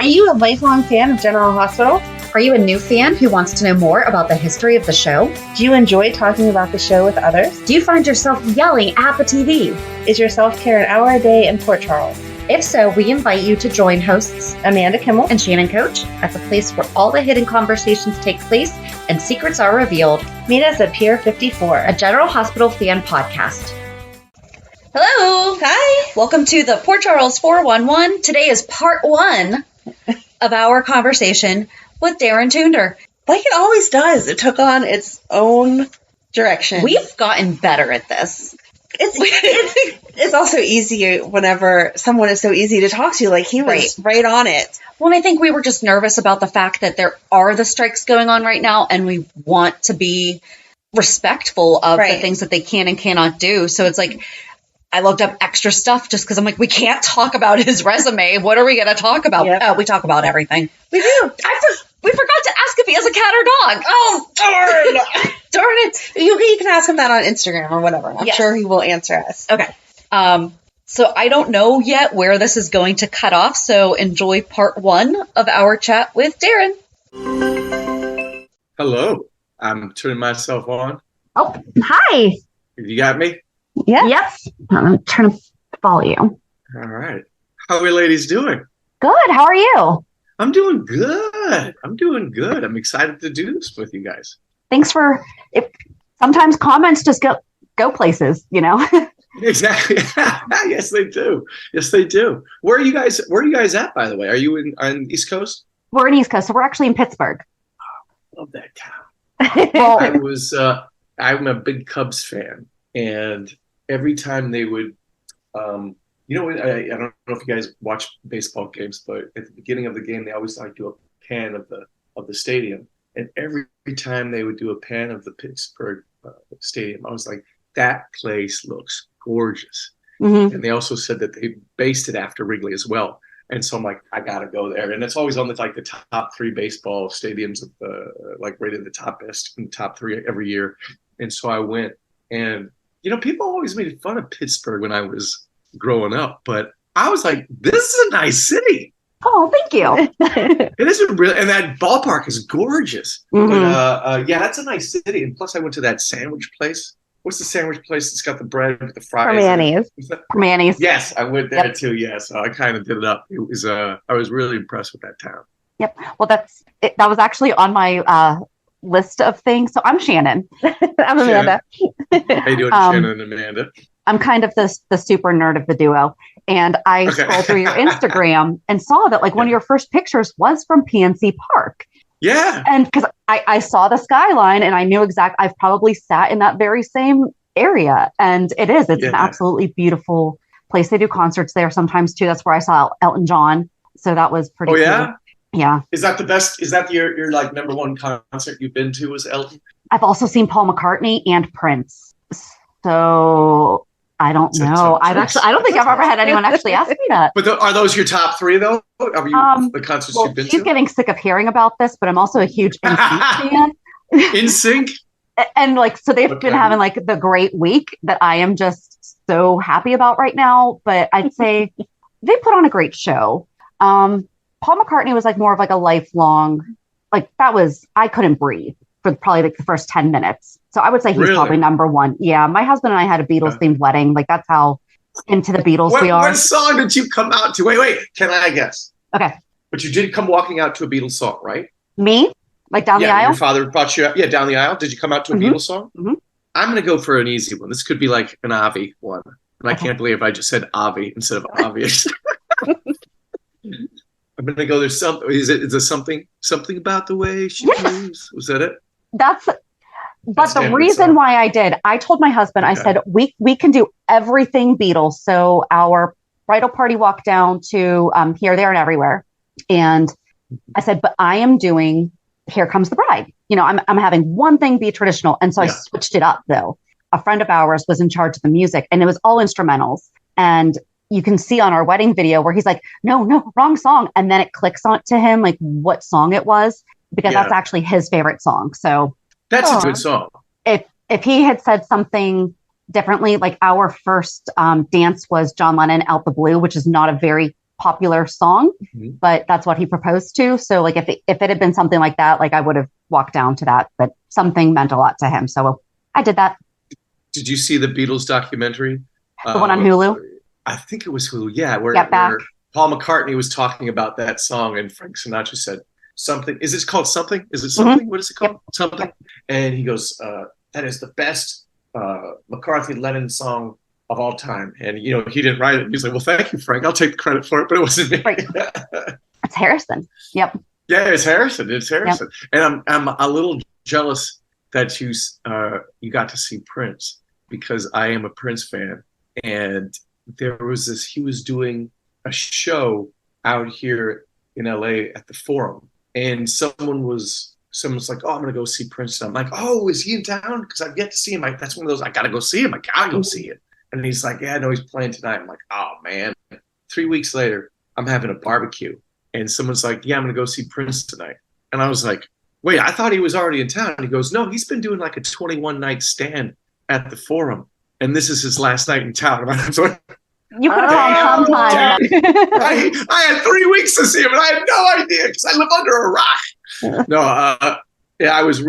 Are you a lifelong fan of General Hospital? Are you a new fan who wants to know more about the history of the show? Do you enjoy talking about the show with others? Do you find yourself yelling at the TV? Is your self-care an hour a day in Port Charles? If so, we invite you to join hosts Amanda Kimmel and Shannon Coach at the place where all the hidden conversations take place and secrets are revealed. Meet us at Pier 54, a General Hospital fan podcast. Hello. Hi. Welcome to the Port Charles 411. Today is part 1 of our conversation with Darin Toonder. Like it always does. It took on its own direction. We've gotten better at this. It's also easy whenever someone is so easy to talk to. Like he was right on it. Well, I think we were just nervous about the fact that there are the strikes going on right now, and we want to be respectful of the things that they can and cannot do. So it's like, I looked up extra stuff just because I'm like, we can't talk about his resume. What are we going to talk about? Yep. We talk about everything. We do. We forgot to ask if he has a cat or dog. Oh, darn. Darn it. You can ask him that on Instagram or whatever. I'm sure he will answer us. Okay. So I don't know yet where this is going to cut off. So enjoy part 1 of our chat with Darin. Hello. I'm turning myself on. Oh, hi. You got me? Yeah. Yep. I'm trying to follow you. All right. How are you ladies doing? Good. How are you? I'm doing good. I'm excited to do this with you guys. Thanks for it. Sometimes comments just go places, you know? Exactly. Yes, they do. Where are you guys at, by the way? Are you on East Coast? We're in East Coast, so we're actually in Pittsburgh. Love that town. Well, I'm a big Cubs fan, and every time they would, I don't know if you guys watch baseball games, but at the beginning of the game, they always like do a pan of the stadium, and every time they would do a pan of the Pittsburgh stadium, I was like, that place looks gorgeous. Mm-hmm. And they also said that they based it after Wrigley as well. And so I'm like, I gotta go there. And it's always on the top 3 baseball stadiums of rated the top best in the top 3 every year. And so I went, and people always made fun of Pittsburgh when I was growing up, but I was like, this is a nice city. Oh, thank you. It is and that ballpark is gorgeous. Mm-hmm. But that's a nice city. And plus I went to that sandwich place. What's the sandwich place that's got the bread with the fries? Permanis. Yes, I went there too. Yeah, so I kind of did it up. It was I was really impressed with that town. Yep. Well, that was actually on my list of things. So I'm Shannon. I'm Amanda. How you doing, Shannon and Amanda? I'm kind of the super nerd of the duo. And I scrolled through your Instagram and saw that one of your first pictures was from PNC Park. Yeah. And because I saw the skyline and I knew I've probably sat in that very same area. And it's an absolutely beautiful place. They do concerts there sometimes too. That's where I saw Elton John. So that was pretty cool. Yeah? Yeah. Is that the best? Is that your number one concert you've been to was Elton? I've also seen Paul McCartney and Prince. So I don't know. I don't think I've ever had anyone actually ask me that. But are those your top 3 though? Are you the concerts you've been to? She's getting sick of hearing about this, but I'm also a huge NSYNC fan. NSYNC? And so they've been having the great week that I am just so happy about right now. But I'd say they put on a great show. Paul McCartney was more of a lifelong, I couldn't breathe for probably the first 10 minutes. So I would say he's probably number 1. Yeah. My husband and I had a Beatles themed wedding. That's how into the Beatles we are. What song did you come out to? Wait. Can I guess? Okay. But you did come walking out to a Beatles song, right? Me? Down the aisle? Your father brought you out. Yeah, down the aisle. Did you come out to a Beatles song? Mm-hmm. I'm going to go for an easy one. This could be an Avi one. And I can't believe I just said Avi instead of obvious. I'm going to go, there's something. Is there something about the way she moves? Was that it? But the reason why I told my husband, I said, we can do everything Beatles. So our bridal party walked down to Here, There, and Everywhere. And I said, but I am doing Here Comes the Bride. I'm having one thing be traditional. And so I switched it up, though. A friend of ours was in charge of the music, and it was all instrumentals. And you can see on our wedding video where he's like, no, wrong song. And then it clicks on to him, what song it was, because that's actually his favorite song. So that's a good song. If he had said something differently, our first dance was John Lennon, Out the Blue, which is not a very popular song, but that's what he proposed to. So like if it had been something like that, like I would have walked down to that, but something meant a lot to him. So I did that. Did you see the Beatles documentary? The one on Hulu? I think it was Hulu. Yeah. Where Paul McCartney was talking about that song and Frank Sinatra said something. Is this called Something? Is it Something? What is it called? Yep. Something. Yep. And he goes, that is the best McCartney-Lennon song of all time. And, you know, he didn't write it. He's like, well, thank you, Frank. I'll take the credit for it, but it wasn't me. Right. It's Harrison. Yep. Yeah, it's Harrison. It's Harrison. Yep. And I'm a little jealous that you got to see Prince because I am a Prince fan. And there was he was doing a show out here in LA at the Forum. And someone's like, oh, I'm going to go see Prince. And I'm like, oh, is he in town? Because I've yet to see him. That's one of those, I got to go see him. I got to go see him. And he's like, yeah, no, he's playing tonight. I'm like, oh, man. 3 weeks later, I'm having a barbecue. And someone's like, yeah, I'm going to go see Prince tonight. And I was like, wait, I thought he was already in town. And he goes, no, he's been doing like a 21-night stand at the Forum. And this is his last night in town. And I was like, you could have called sometime. I had 3 weeks to see him, and I had no idea because I live under a rock. No, yeah, I was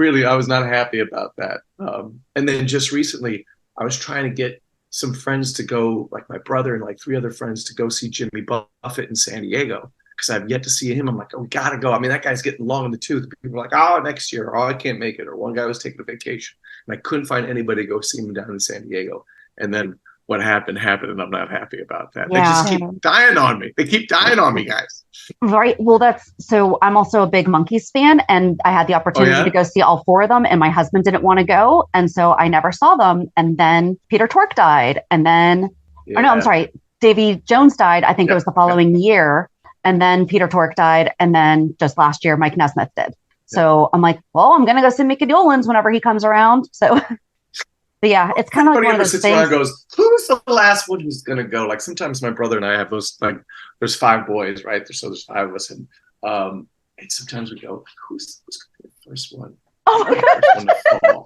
not happy about that. And then just recently, I was trying to get some friends to go, like my brother and like 3 other friends, to go see Jimmy Buffett in San Diego because I've yet to see him. I'm like, oh, we gotta go. I mean, that guy's getting long in the tooth. People are like, oh, next year, or oh, I can't make it. Or one guy was taking a vacation, and I couldn't find anybody to go see him down in San Diego. And then what happened, and I'm not happy about that. Yeah. They just keep dying on me. They keep dying on me, guys. Right. Well, so I'm also a big Monkees fan, and I had the opportunity to go see all 4 of them, and my husband didn't want to go. And so I never saw them. And then Peter Tork died. And then, I'm sorry, Davy Jones died. I think it was the following year. And then Peter Tork died. And then just last year, Mike Nesmith did. So I'm like, well, I'm going to go see Mickey Dolenz whenever he comes around. So but yeah, it's kind of like one of those things. Goes, who's the last one who's going to go? Like sometimes my brother and I have those, like there's 5 boys, right? So there's 5 of us. And sometimes we go, who's going to be the first one? Oh my God.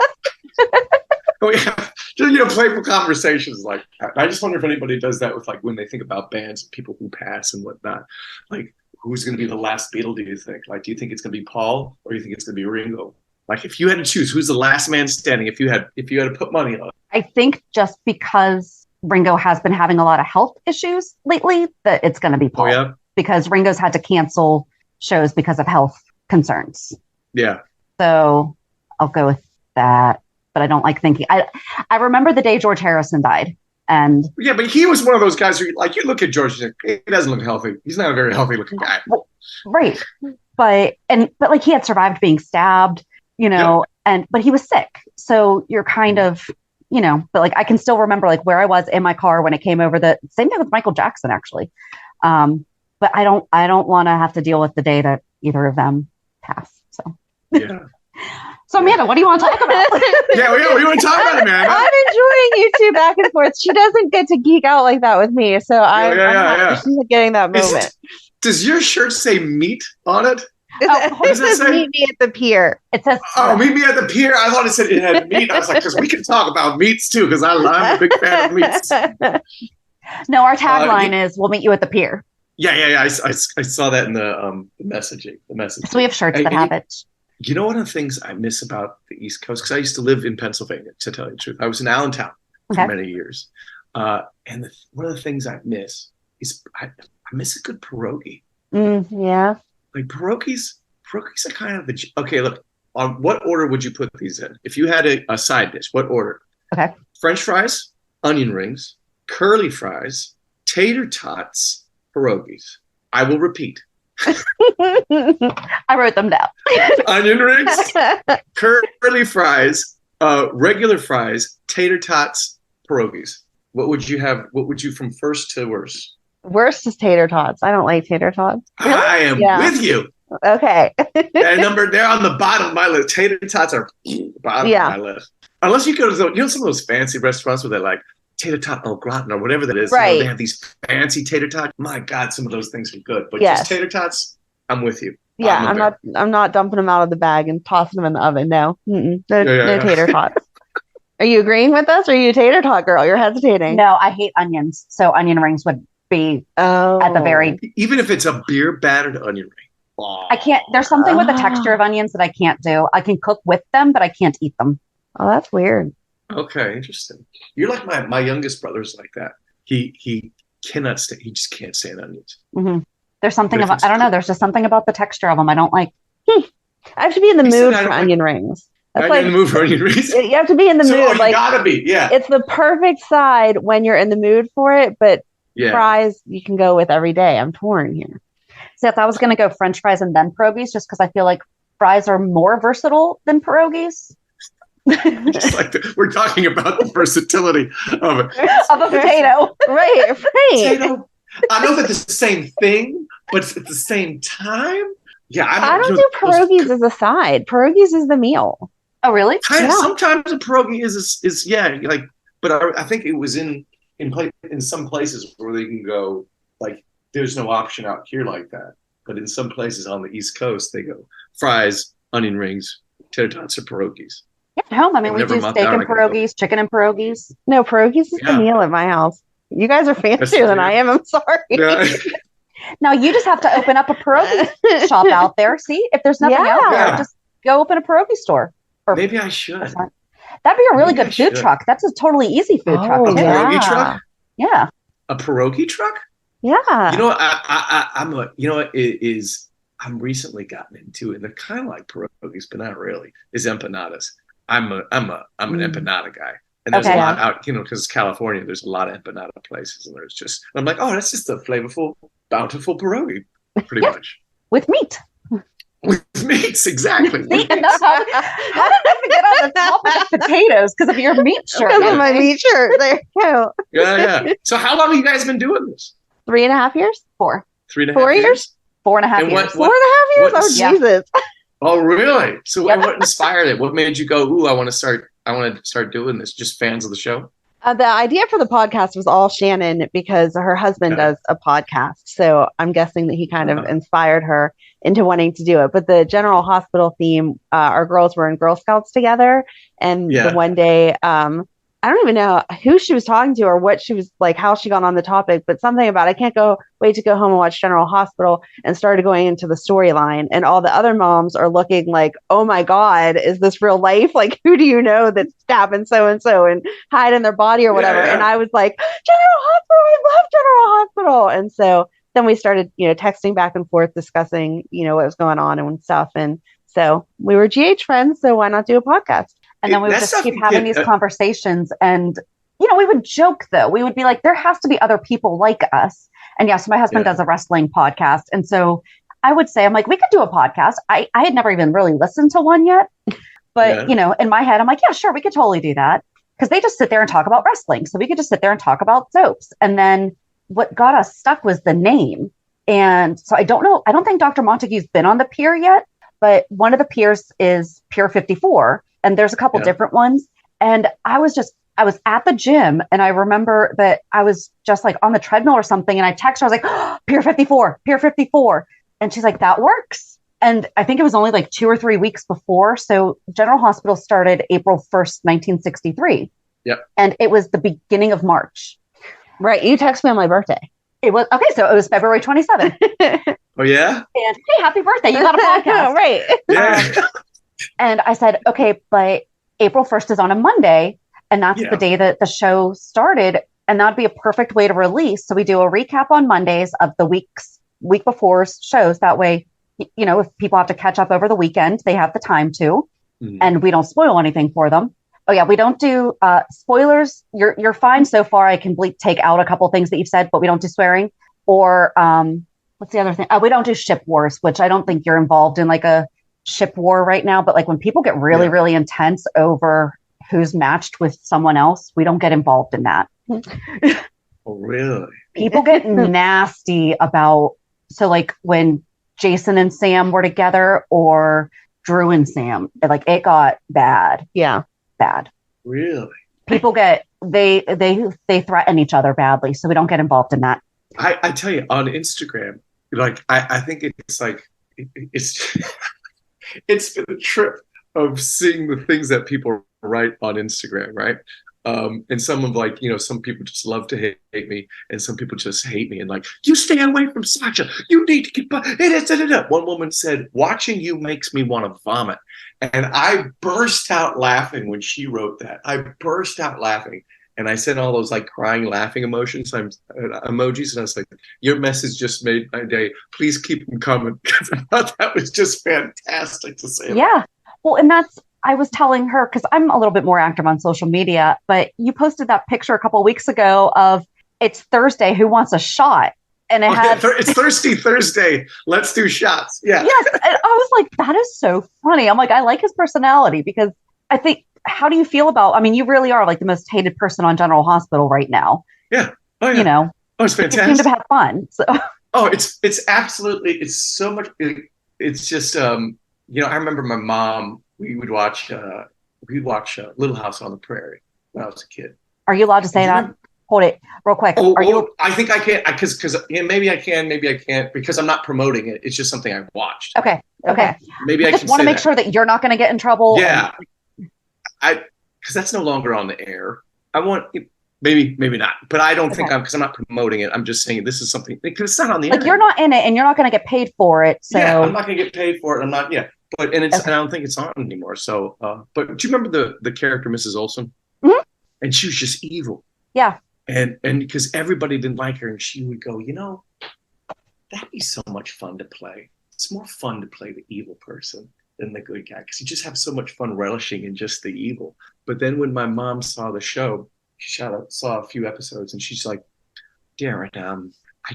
Oh, yeah. Just, playful conversations. Like, I just wonder if anybody does that with like when they think about bands and people who pass and whatnot. Like, who's going to be the last Beatle, do you think? Like, do you think it's going to be Paul or do you think it's going to be Ringo? Like, if you had to choose, who's the last man standing? If you had to put money on it, I think just because Ringo has been having a lot of health issues lately, that it's going to be Paul. Oh, yeah? Because Ringo's had to cancel shows because of health concerns. Yeah. So I'll go with that. But I don't like thinking. I remember the day George Harrison died, and yeah, but he was one of those guys who, like, you look at George, he doesn't look healthy. He's not a very healthy looking guy. Well, right. But like he had survived being stabbed. But he was sick. So you're kind of, but like I can still remember like where I was in my car when it came over. The same thing with Michael Jackson, actually. But I don't want to have to deal with the day that either of them pass. So yeah. So Amanda, what do you want to talk about? What do you want to talk about, Amanda? I'm enjoying you 2 back and forth. She doesn't get to geek out like that with me, so I'm getting that moment. Does your shirt say meat on it? It says meet me at the pier. It says meet me at the pier. I thought it said it had meat. I was like, because we can talk about meats too, because I'm a big fan of meats. No, our tagline is "We'll meet you at the pier." Yeah. I saw that in the messaging. So we have shirts that have it. You know, one of the things I miss about the East Coast, because I used to live in Pennsylvania, to tell you the truth. I was in Allentown for many years. And one of the things I miss is I miss a good pierogi. Yeah. Like pierogies are kind of okay, look, on what order would you put these in? If you had a side dish, what order? Okay. French fries, onion rings, curly fries, tater tots, pierogies. I will repeat. I wrote them down. Onion rings, curly fries, regular fries, tater tots, pierogies. What would you have? What would you from first to worst? Worst is tater tots. I don't like tater tots. Really? I am with you. Okay. They're on the bottom of my list. Tater tots are bottom of my list. Unless you go to some of those fancy restaurants where they're like tater tot au gratin or whatever that is. Right. They have these fancy tater tots. My God, some of those things are good. But just tater tots, I'm with you. Yeah, I'm not dumping them out of the bag and tossing them in the oven. No. No tater tots. Are you agreeing with us? Or are you a tater tot girl? You're hesitating. No, I hate onions. So onion rings would be at the very. Even if it's a beer battered onion ring. I can't. There's something with the texture of onions that I can't do. I can cook with them, but I can't eat them. Oh, that's weird. Okay, interesting. You're like my youngest brother's like that. He cannot stay. He just can't stand onions. Mm-hmm. There's something about. I don't know. There's just something about the texture of them I don't like. I have to be in the mood for onion rings. That's like in the mood for onion rings. You have to be in the mood. You gotta be. Yeah. It's the perfect side when you're in the mood for it, but fries you can go with every day. I'm torn here. So I was going to go French fries and then pierogies, just because I feel like fries are more versatile than pierogies. Just like we're talking about the versatility of a potato. Right. Potato. I know that it's the same thing, but at the same time, I don't do pierogies as a side. Pierogies is the meal. Oh, really? Sometimes a pierogi is like, but I think it was in some places where they can go like. There's no option out here like that. But in some places on the East Coast, they go fries, onion rings, tater tots, or pierogies. At home, I mean, we do steak and pierogies, chicken and pierogies. No, pierogies is the meal at my house. You guys are fancier than I am. I'm sorry. Yeah. Now you just have to open up a pierogi shop out there. See, if there's nothing out there, just go open a pierogi store. Maybe I should. That'd be a really good food truck. That's a totally easy food truck. A pierogi truck? Yeah. A pierogi truck? Yeah. You know what? I'm recently gotten into, and they're kind of like pierogies, but not really. Is empanadas. I'm an empanada guy, and there's a lot out. Because California, there's a lot of empanada places, and I'm like, oh, that's just a flavorful, bountiful pierogi, pretty much with meat. With meats, exactly. How did I forget on the topic of potatoes because of your meat shirt? Because of my meat shirt. There you go. Yeah. So how long have you guys been doing this? 3.5 years? 4. 3.5 years? 4.5 years. 4.5 years? Oh, Jesus. Oh, really? So what inspired it? What made you go, ooh, I want to start doing this? Just fans of the show? The idea for the podcast was all Shannon because her husband does a podcast. So I'm guessing that he kind of inspired her into wanting to do it. But the General Hospital theme, our girls were in Girl Scouts together. And the one day, I don't even know who she was talking to or what she was like, how she got on the topic, but something about I can't wait to go home and watch General Hospital, and started going into the storyline. And all the other moms are looking like, oh my God, is this real life? Like, who do you know that stabbed and so and hide in their body or whatever? Yeah. And I was like, General Hospital, I love General Hospital. And so then we started, texting back and forth, discussing, what was going on and stuff. And so we were GH friends. So why not do a podcast? And then we would just keep having these conversations. And, we would joke, though. We would be like, there has to be other people like us. And yes, my husband does a wrestling podcast. And so I would say, I'm like, we could do a podcast. I had never even really listened to one yet. But, in my head, I'm like, yeah, sure, we could totally do that. Because they just sit there and talk about wrestling. So we could just sit there and talk about soaps. And then what got us stuck was the name. And so I don't know. I don't think Dr. Montague's been on the pier yet. But one of the piers is Pier 54. And there's a couple different ones. And I was at the gym, and I remember that I was just like on the treadmill or something. And I texted her, I was like, oh, Pier 54, Pier 54. And she's like, that works. And I think it was only like 2 or 3 weeks before. So General Hospital started April 1st, 1963. Yep. And it was the beginning of March. Right. You texted me on my birthday. It was okay. So it was February 27th. Oh, yeah. And hey, happy birthday. You got a podcast. Right. Yeah. And I said, okay, but April 1st is on a Monday, and that's the day that the show started. And that'd be a perfect way to release. So we do a recap on Mondays of the week before shows. That way, if people have to catch up over the weekend, they have the time to, and we don't spoil anything for them. Oh yeah, we don't do spoilers. You're fine so far. I can take out a couple things that you've said, but we don't do swearing. Or what's the other thing? We don't do ship wars, which I don't think you're involved in like a ship war right now, but like when people get really, really intense over who's matched with someone else, we don't get involved in that. Oh, really? People get nasty about, so like when Jason and Sam were together, or Drew and Sam, like it got bad. Yeah. Bad. Really? People get, they threaten each other badly. So we don't get involved in that. I tell you, on Instagram, like, I think it's like, it's been a trip of seeing the things that people write on Instagram, right? And some of like, some people just love to hate me, and some people just hate me and like, you stay away from Sasha. You need to get by. One woman said, watching you makes me want to vomit. And I burst out laughing when she wrote that. I burst out laughing. And I sent all those like crying, laughing emojis, and I was like, your message just made my day. Please keep them coming. Because I thought that was just fantastic to say. Yeah. Well, and I was telling her, because I'm a little bit more active on social media, but you posted that picture a couple of weeks ago of it's Thursday, who wants a shot? And it's Thirsty Thursday. Let's do shots. Yeah. Yes. And I was like, that is so funny. I'm like, I like his personality, because I think, how do you feel about, I mean, you really are like the most hated person on General Hospital right now. Yeah. Oh, yeah. It's fantastic. You seem to have fun. So. Oh, it's absolutely, it's so much. It's just, I remember my mom, we'd watch Little House on the Prairie when I was a kid. Are you allowed to say that? Hold it real quick. I think I can't, because maybe I can, maybe I can't, because I'm not promoting it. It's just something I watched. Okay. Maybe I just want to make sure that you're not going to get in trouble. Yeah. Because that's no longer on the air. I want, maybe not, but I don't think because I'm not promoting it. I'm just saying this is something, because it's not on the air. Like you're not in it and you're not going to get paid for it. So yeah, I'm not going to get paid for it. I'm not, yeah. But, and I don't think it's on anymore. So, but do you remember the character, Mrs. Olson? Mm-hmm. And she was just evil. Yeah. And because everybody didn't like her, and she would go, that'd be so much fun to play. It's more fun to play the evil person than the good guy, because you just have so much fun relishing in just the evil. But then when my mom saw the show, she saw a few episodes, and she's like, Darin, I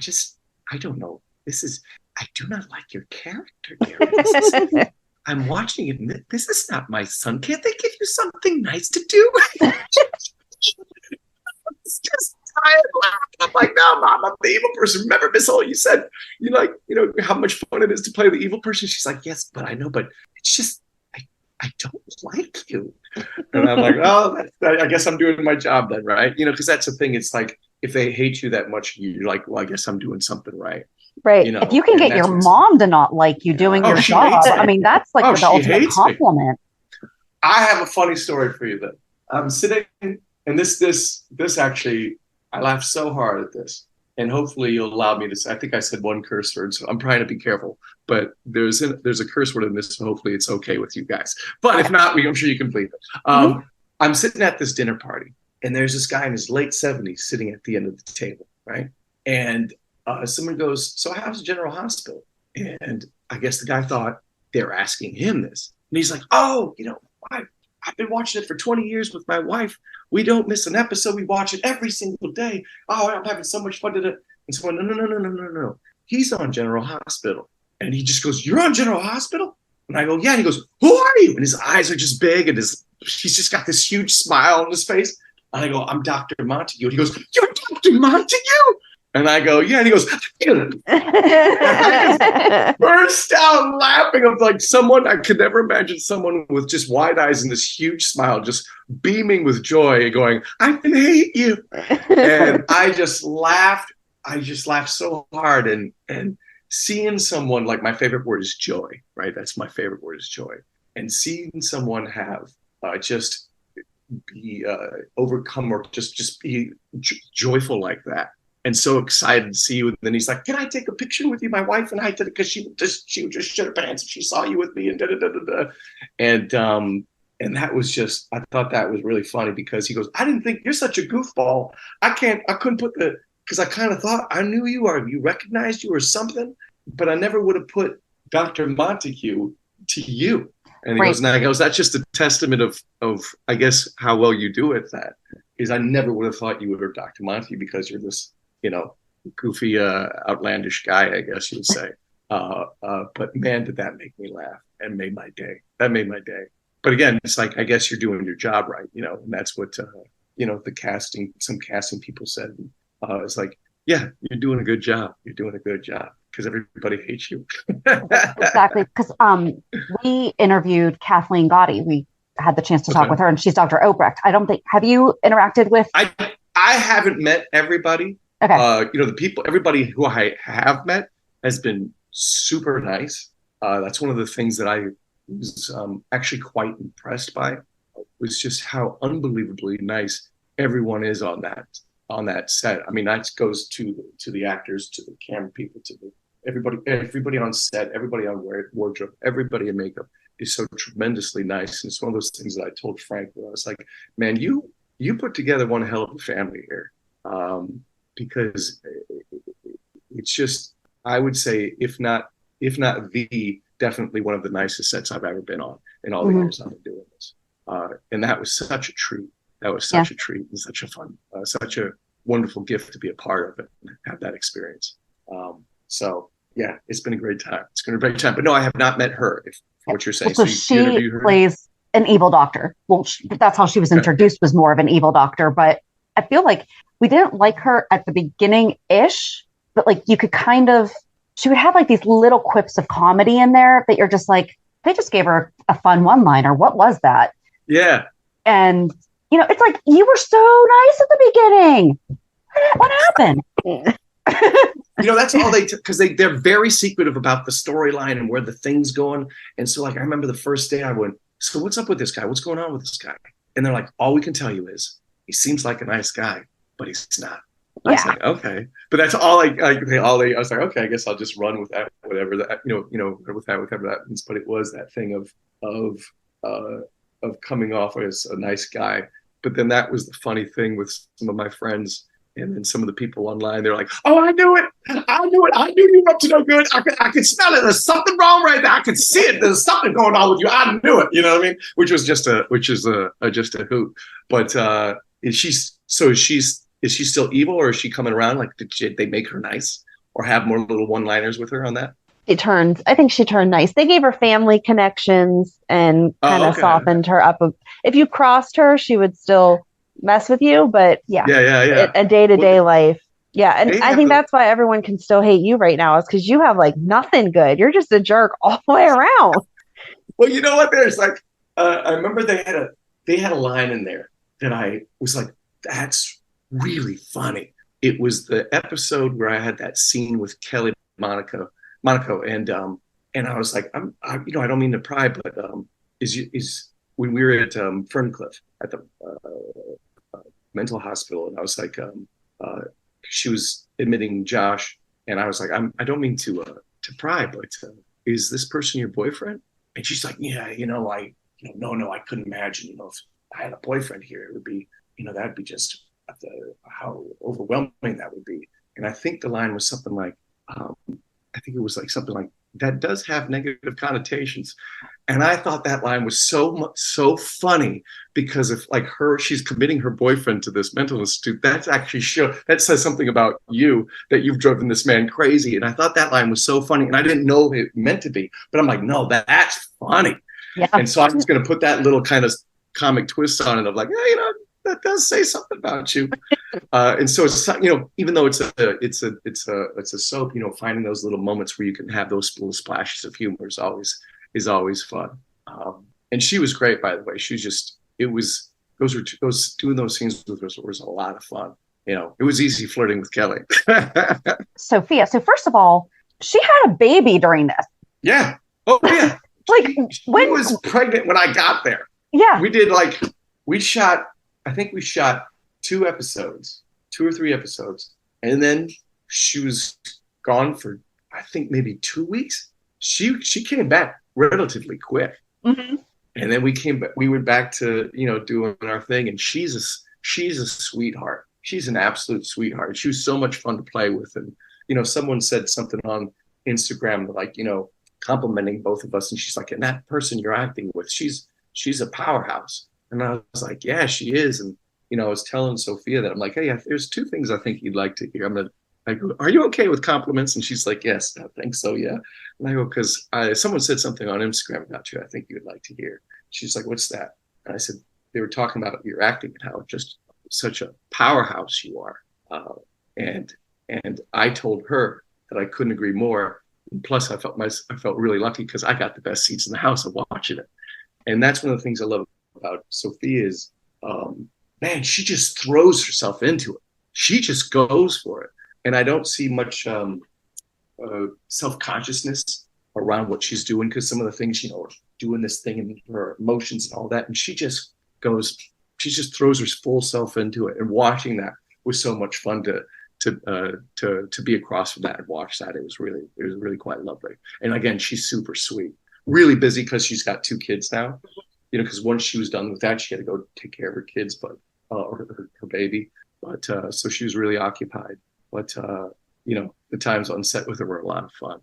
don't know. I do not like your character, Darin. I'm watching it, and this is not my son. Can't they give you something nice to do? It's just tired laughing. I'm like, no, Mom, I'm the evil person. Remember, Miss Hole, you said how much fun it is to play the evil person. She's like, yes, but I know, but it's just I don't like you. And I'm like, oh, I guess I'm doing my job then, right? Because that's the thing. It's like if they hate you that much, you're like, well, I guess I'm doing something right. Right. If you can get your mom to not like you doing your job, I mean, that's like the ultimate compliment. I have a funny story for you then. I'm sitting, and this actually, I laughed so hard at this, and hopefully you'll allow me to say, I think I said one curse word, so I'm trying to be careful, but there's a curse word in this, so hopefully it's okay with you guys. But if not, I'm sure you can believe it. I'm sitting at this dinner party, and there's this guy in his late 70s sitting at the end of the table, right? And someone goes, so how's General Hospital? And I guess the guy thought they're asking him this. And he's like, oh, I've been watching it for 20 years with my wife. We don't miss an episode. We watch it every single day. Oh, I'm having so much fun. And someone, no. He's on General Hospital. And he just goes, you're on General Hospital? And I go, yeah. And he goes, who are you? And his eyes are just big, and he's just got this huge smile on his face. And I go, I'm Dr. Montague. And he goes, you're Dr. Montague? And I go, yeah. And he goes, burst out laughing of like someone, I could never imagine someone with just wide eyes and this huge smile, just beaming with joy and going, I can hate you. And I just laughed. I just laughed so hard. And seeing someone, like, my favorite word is joy, right? That's my favorite word is joy. And seeing someone have just be overcome or just be joyful like that. And so excited to see you. And then he's like, can I take a picture with you? My wife and I did it because she would just shit her pants if she saw you with me and And that was just, I thought that was really funny because he goes, I didn't think you're such a goofball. I couldn't put because I kind of thought I knew you or you recognized you or something, but I never would have put Dr. Montague to you. And he goes, that's just a testament of, I guess, how well you do at that. Is I never would have thought you were Dr. Montague because you're this, goofy, outlandish guy, I guess you would say. But man, did that make me laugh and made my day. That made my day. But again, it's like, I guess you're doing your job right, and that's what, some casting people said. It's like, yeah, you're doing a good job. You're doing a good job because everybody hates you. Exactly. Because we interviewed Kathleen Gotti. We had the chance to talk with her, and she's Dr. Obrecht. Have you interacted with? I haven't met everybody. Okay. Everybody who I have met has been super nice. That's one of the things that I was actually quite impressed by, was just how unbelievably nice everyone is on that set. I mean, that goes to the actors, to the camera people, to everybody on set, everybody on wardrobe, everybody in makeup is so tremendously nice. And it's one of those things that I told Frank, where I was like, man, you put together one hell of a family here. Because it's just, I would say, if not definitely one of the nicest sets I've ever been on in all the years I've been doing this. And that was such a treat. That was such a treat and such a fun, such a wonderful gift to be a part of it and have that experience. So yeah, it's been a great time. It's been a great time. But no, I have not met her. If what you're saying, so she plays an evil doctor. Well, that's how she was introduced, was more of an evil doctor. But I feel like we didn't like her at the beginning-ish, but like you could kind of, she would have like these little quips of comedy in there that you're just like, they just gave her a fun one-liner. What was that? Yeah. And, you know, it's like, you were so nice at the beginning. What happened? You know, that's all because they're very secretive about the storyline and where the thing's going. And so, like, I remember the first day I went, so what's up with this guy? What's going on with this guy? And they're like, all we can tell you is he seems like a nice guy, but he's not. I was like, okay, but that's all I was like, okay, I guess I'll just run with that, whatever that, whatever that means. But it was that thing of coming off as a nice guy. But then that was the funny thing with some of my friends. And then some of the people online, they're like, oh, I knew it. I knew you were up to no good. I could smell it. There's something wrong right now. I could see it. There's something going on with you. I knew it. You know what I mean? Which is just a hoot. But is she still evil, or is she coming around? Like, did they make her nice or have more little one-liners with her on that? I think she turned nice. They gave her family connections and kind of softened her up. If you crossed her, she would still mess with you, but a day-to-day life. Yeah. And I think that's why everyone can still hate you right now, is because you have like nothing good. You're just a jerk all the way around. Well, you know what? There's like, I remember they had a line in there that I was like, that's really funny. It was the episode where I had that scene with Kelly Monaco, and I was like, I don't mean to pry, but is when we were at Ferncliff at the mental hospital, and I was like, she was admitting Josh, and I was like, I don't mean to pry, but is this person your boyfriend? And she's like, yeah, no, I couldn't imagine, if I had a boyfriend here, it would be, that'd be just how overwhelming that would be. And I think the line was something like, that does have negative connotations. And I thought that line was so funny, because if like she's committing her boyfriend to this mental institute, that's actually that says something about you, that you've driven this man crazy. And I thought that line was so funny, and I didn't know it meant to be, but I'm like, no, that's funny. Yeah. And so I'm just going to put that little kind of comic twist on it of like, that does say something about you. And so it's, even though it's a soap, finding those little moments where you can have those little splashes of humor is always fun. And she was great, by the way. Doing those scenes with her was a lot of fun. It was easy flirting with Kelly. Sofia. So first of all, she had a baby during this. Yeah. Oh yeah. Like she was pregnant when I got there. Yeah. I think we shot 2 or 3 episodes, and then she was gone for, I think, maybe 2 weeks. She came back relatively quick, and then we went back to doing our thing. And she's a sweetheart. She's an absolute sweetheart. She was so much fun to play with. And someone said something on Instagram like complimenting both of us, and she's like, and that person you're acting with, she's a powerhouse. And I was like, yeah, she is. And, I was telling Sofia that I'm like, hey, there's 2 things I think you'd like to hear. I go, are you okay with compliments? And she's like, yes, I think so, yeah. And I go, because someone said something on Instagram about you I think you'd like to hear. She's like, what's that? And I said, they were talking about your acting and how just such a powerhouse you are. And I told her that I couldn't agree more. And plus, I felt really lucky because I got the best seats in the house of watching it. And that's one of the things I love about Sofia is, man, she just throws herself into it. She just goes for it. And I don't see much self-consciousness around what she's doing, because some of the things, doing this thing and her emotions and all that. And she just goes she just throws her full self into it. And watching that was so much fun to be across from that and watch that. It was really quite lovely. And again, she's super sweet, really busy because she's got 2 kids now, because once she was done with that, she had to go take care of her kids, but her baby. But so she was really occupied. But the times on set with her were a lot of fun.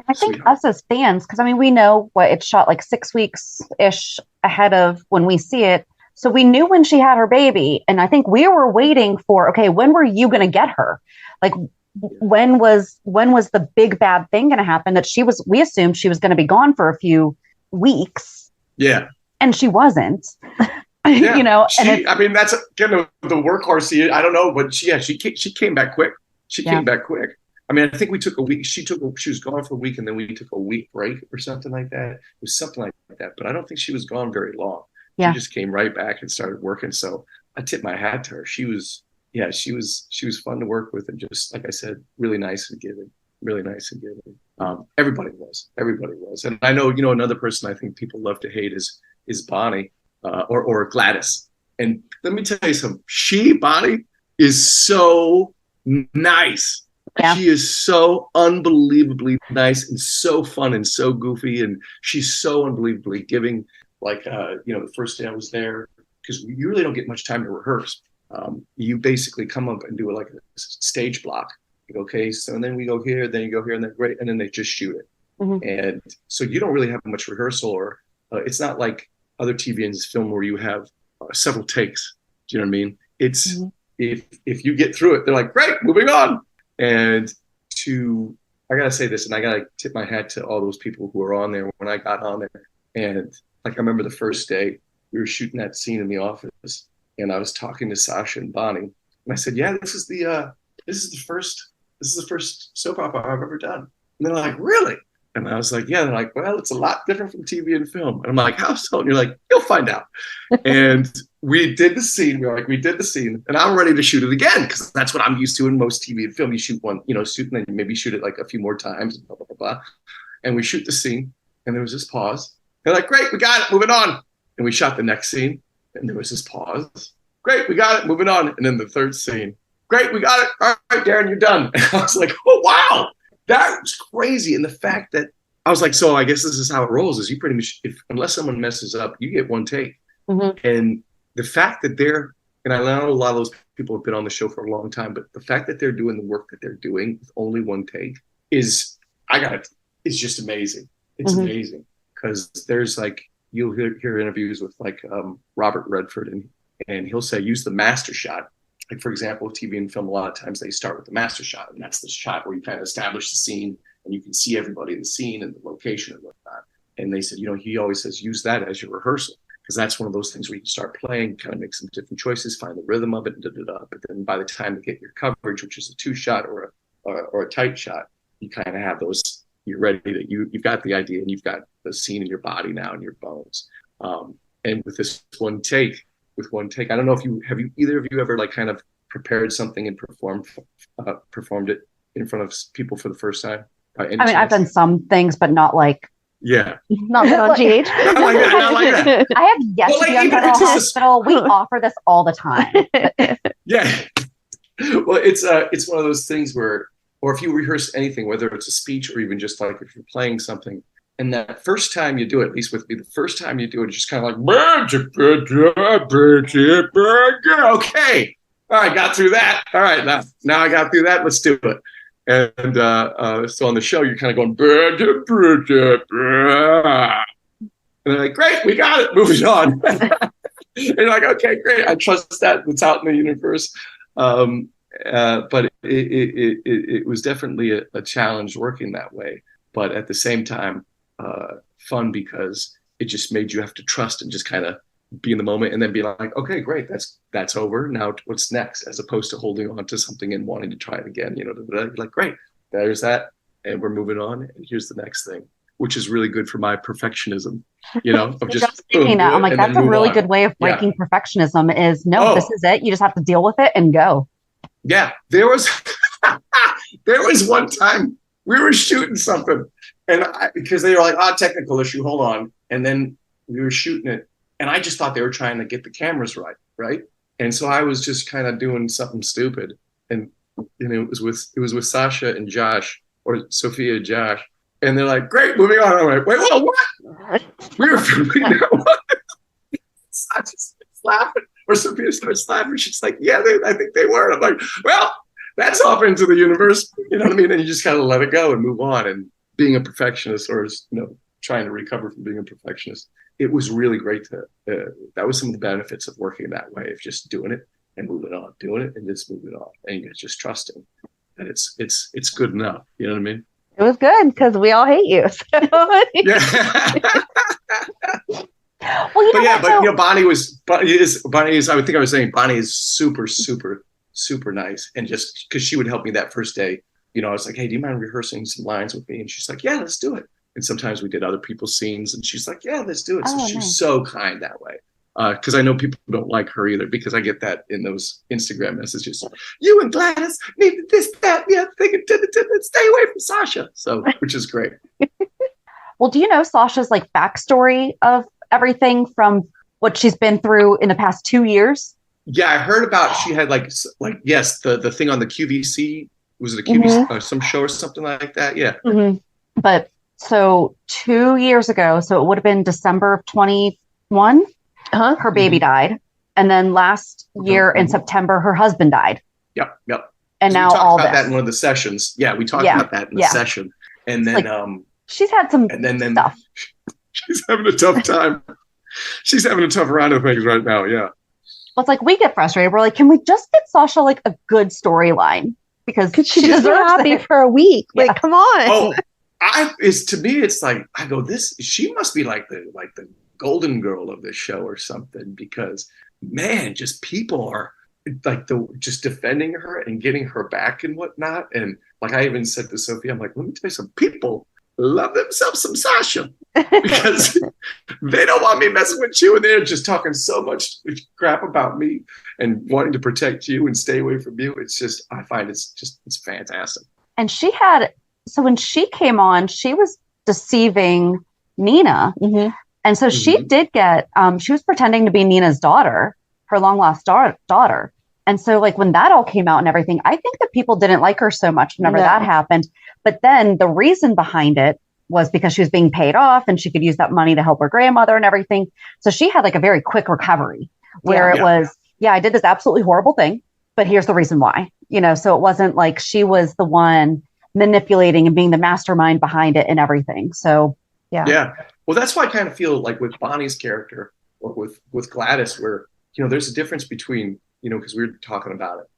I think us as fans, because I mean, we know it's shot like 6 weeks ish ahead of when we see it. So we knew when she had her baby, and I think we were waiting for, okay, when were you going to get her? Like, when was the big bad thing going to happen that we assumed she was going to be gone for a few weeks. Yeah. And she wasn't. Yeah. I mean, that's again the workhorse. I don't know, but she came back quick. She came back quick. I mean, I think we took a week. She was gone for a week, and then we took a week break or something like that. It was something like that, but I don't think she was gone very long. Yeah. She just came right back and started working. So I tip my hat to her. She was fun to work with, and just like I said, really nice and giving. Everybody was. And I know, another person I think people love to hate is Bonnie or Gladys. And let me tell you something. Bonnie is so nice. Yeah. She is so unbelievably nice and so fun and so goofy, and she's so unbelievably giving. Like, the first day I was there, because you really don't get much time to rehearse. You basically come up and do like a stage block. You go, okay, so and then we go here, then you go here, and then great, and then they just shoot it. Mm-hmm. And so you don't really have much rehearsal, or it's not like other TV and film where you have several takes. Do you know what I mean? It's if you get through it, they're like, great, moving on. And I gotta say this, and I gotta tip my hat to all those people who were on there when I got on there. And like, I remember the first day we were shooting that scene in the office, and I was talking to Sasha and Bonnie, and I said, "Yeah, this is the first soap opera I've ever done." And they're like, "Really?" And I was like, "Yeah." And they're like, "Well, it's a lot different from TV and film." And I'm like, "How so?" And you're like, "You'll find out." And we did the scene. We did the scene, and I'm ready to shoot it again because that's what I'm used to in most TV and film. You shoot one, shoot, and then you maybe shoot it like a few more times, blah blah blah blah. And we shoot the scene, and there was this pause. They're like, great, we got it, moving on. And we shot the next scene, and there was this pause. Great, we got it, moving on. And then the third scene. Great, we got it. All right, Darin, you're done. And I was like, oh, wow, that was crazy. And the fact that I was like, so I guess this is how it rolls, is you pretty much, unless someone messes up, you get one take. Mm-hmm. And the fact that and I know a lot of those people have been on the show for a long time, but the fact that they're doing the work that they're doing with only one take it's just amazing. It's amazing. Because there's like, you'll hear interviews with like Robert Redford, and he'll say, use the master shot. Like, for example, TV and film, a lot of times they start with the master shot, and that's the shot where you kind of establish the scene and you can see everybody in the scene and the location and whatnot. And they said, he always says, use that as your rehearsal, because that's one of those things where you can start playing, kind of make some different choices, find the rhythm of it, but then by the time you get your coverage, which is a 2-shot or a tight shot, you kind of have those. You're ready to you've got the idea, and you've got the scene in your body now and your bones. And with this one take, I don't know if either of you ever like kind of prepared something and performed it in front of people for the first time? I mean, I've done some things, but not like not on GH. Not like that. I have yet to be on General Hospital. We offer this all the time. Yeah. Well, it's one of those things where, or if you rehearse anything, whether it's a speech or even just like if you're playing something, and that first time you do it, at least with me, the first time you do it, it's just kind of like, okay, all right, got through that. All right, now I got through that. Let's do it. And so on the show, you're kind of going, and they're like, great, we got it, moving on. And you're like, okay, great, I trust that. It's out in the universe. But it was definitely a challenge working that way. But at the same time, fun, because it just made you have to trust and just kind of be in the moment, and then be like, okay, great, that's over. Now what's next? As opposed to holding on to something and wanting to try it again. Like, great, there's that, and we're moving on, and here's the next thing, which is really good for my perfectionism. Of just thinking that. I'm like, that's a really good way of breaking perfectionism. Is this is it. You just have to deal with it and go. Yeah, there was one time we were shooting something, and because they were like, technical issue, hold on, and then we were shooting it, And I just thought they were trying to get the cameras right? And so I was just kind of doing something stupid. And it was with Sasha and Josh, or Sofia and Josh. And they're like, great, moving on. I'm like, wait, whoa, what? We were filming that. Sasha starts laughing, or Sophia starts laughing. She's like, yeah, I think they were. And I'm like, well, that's off into the universe. You know what I mean? And you just kind of let it go and move on. And being a perfectionist, or trying to recover from being a perfectionist, it was really great that was some of the benefits of working that way, of just doing it and moving on, doing it and just moving on, and you're just trusting that it's good enough. You know what I mean? It was good because we all hate you. So. Yeah. Well, Bonnie is. I think I was saying Bonnie is super, super, super nice, and just because she would help me that first day, I was like, hey, do you mind rehearsing some lines with me? And she's like, yeah, let's do it. And sometimes we did other people's scenes, and she's like, yeah, let's do it. So she was so kind that way. Because I know people don't like her either, because I get that in those Instagram messages. You and Gladys needed this, that, yeah, stay away from Sasha. So, which is great. Well, do you know Sasha's backstory of everything from what she's been through in the past 2 years? Yeah, I heard about, she had yes, the thing on the QVC, was it a QVC, some show or something like that? Yeah. Mm-hmm. But so 2 years ago, so it would have been December of 21, her baby died. And then last year in September, her husband died. Yep. And now all this. We talked about that in one of the sessions. Yeah, we talked about that in the session. And then she's had some stuff. She's having a tough time. She's having a tough round of things right now. Yeah. Well, it's we get frustrated. We're like, can we just get Sasha a good storyline? Because she just be happy for a week. Yeah. Come on. Oh, to me, it's I go, she must be the golden girl of this show or something, because man, just people are just defending her and getting her back and whatnot. And I even said to Sophia, I'm like, let me tell you some people love themselves some Sasha, because they don't want me messing with you, and they're just talking so much crap about me and wanting to protect you and stay away from you. It's just, I find it's fantastic. And so when she came on, she was deceiving Nina. Mm-hmm. And so she did get, she was pretending to be Nina's daughter, her long lost daughter. And so when that all came out and everything, I think that people didn't like her so much whenever that happened. But then the reason behind it was because she was being paid off and she could use that money to help her grandmother and everything. So she had a very quick recovery where it was, I did this absolutely horrible thing, but here's the reason why, so it wasn't she was the one manipulating and being the mastermind behind it and everything. So, yeah. Yeah. Well, that's why I kind of feel with Bonnie's character, or with Gladys, where, there's a difference between, because we were talking about it,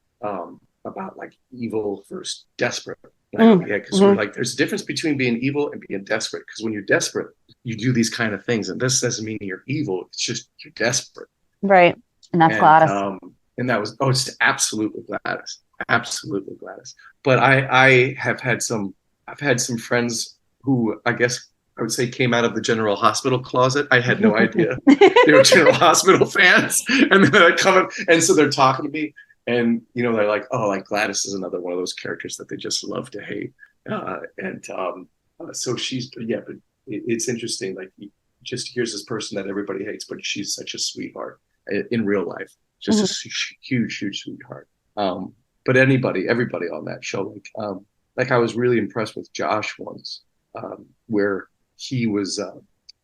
about evil versus desperate. Because we're there's a difference between being evil and being desperate. Because when you're desperate, you do these kind of things, and this doesn't mean you're evil. It's just you're desperate, right? And that's Gladys. And that was it's absolutely Gladys, But I've had some friends who I guess I would say came out of the General Hospital closet. I had no idea they were General Hospital fans, and they're coming, and so they're talking to me. And, they're like, oh, Gladys is another one of those characters that they just love to hate. So she's, but it's interesting. Here's this person that everybody hates, but she's such a sweetheart in real life. Just a huge, huge sweetheart. But everybody on that show, I was really impressed with Josh once, where he was,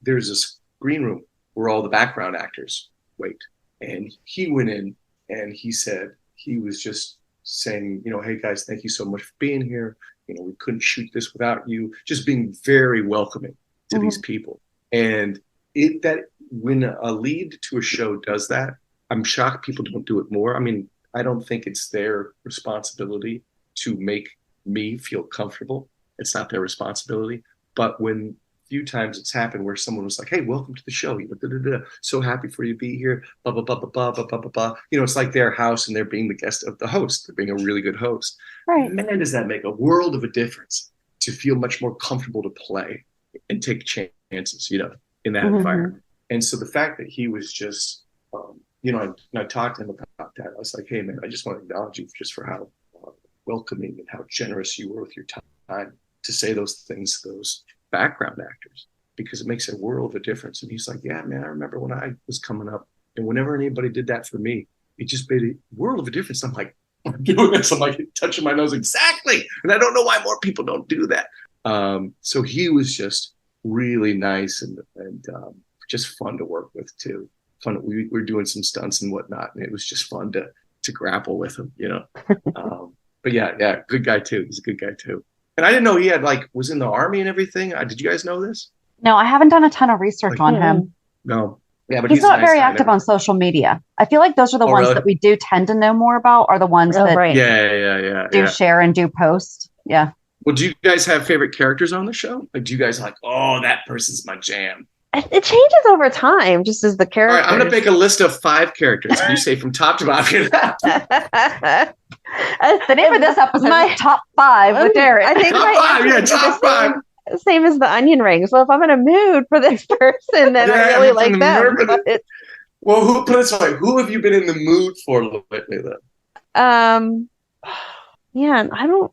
there's this green room where all the background actors wait. And he went in and he said, he was just saying, hey guys, thank you so much for being here. We couldn't shoot this without you. Just being very welcoming to these people. And when a lead to a show does that, I'm shocked people don't do it more. I mean, I don't think it's their responsibility to make me feel comfortable. It's not their responsibility. But when few times it's happened where someone was like, hey, welcome to the show. So happy for you to be here. Blah, blah, blah, blah, blah, blah, blah, blah. It's like their house and they're being the guest of the host. They're being a really good host. Right. Man, does that make a world of a difference to feel much more comfortable to play and take chances, in that environment. And so the fact that he was just, and I talked to him about that. I was like, hey, man, I just want to acknowledge you just for how welcoming and how generous you were with your time to say those things to those background actors. because it makes a world of a difference. And he's like, yeah, man, I remember when I was coming up, and whenever anybody did that for me, it just made a world of a difference. I'm like, I'm doing this. I'm like touching my nose. Exactly. And I don't know why more people don't do that. So he was just really nice and just fun to work with too. Fun. We were doing some stunts and whatnot, and it was just fun to grapple with him, you know. But yeah, good guy too. He's a good guy too. And I didn't know he had was in the army and everything. Did you guys know this? No, I haven't done a ton of research on him. No. Yeah, but he's not very active on social media. I feel like those are the ones that we do tend to know more about, are the ones that do share and do post. Yeah. Well, do you guys have favorite characters on the show? Like, do you guys oh, that person's my jam? It changes over time, just as the character. All right, I'm going to make a list of 5 characters. And you say from top to bottom. The name of this episode is Top 5 with Darin. I think top 5. Same as the onion ring. So if I'm in a mood for this person, then I really like them. Well, who have you been in the mood for lately then? Yeah, I don't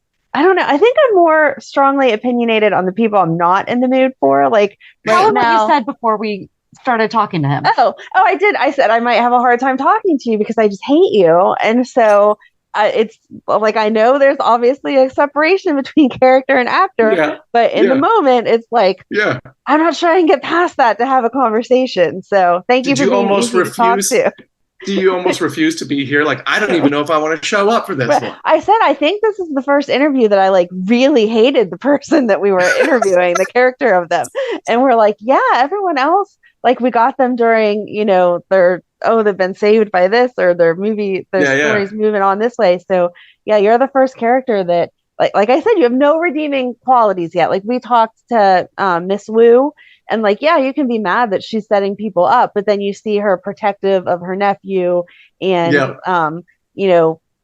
know. I think I'm more strongly opinionated on the people I'm not in the mood for. Like right now, what you said before we started talking to him. Oh, I did. I said I might have a hard time talking to you because I just hate you, and so. It's like I know there's obviously a separation between character and actor, but in the moment, it's like I'm not sure I can get past that to have a conversation. So thank you for being easy to talk to. Do you almost refuse to be here? Like, I don't even know if I want to show up for this one. I said I think this is the first interview that I really hated the person that we were interviewing, the character of them, and we're like, everyone else. We got them during, they've been saved by this or their story's moving on this way. So you're the first character that, like I said, you have no redeeming qualities yet. We talked to Miss Wu and you can be mad that she's setting people up, but then you see her protective of her nephew and,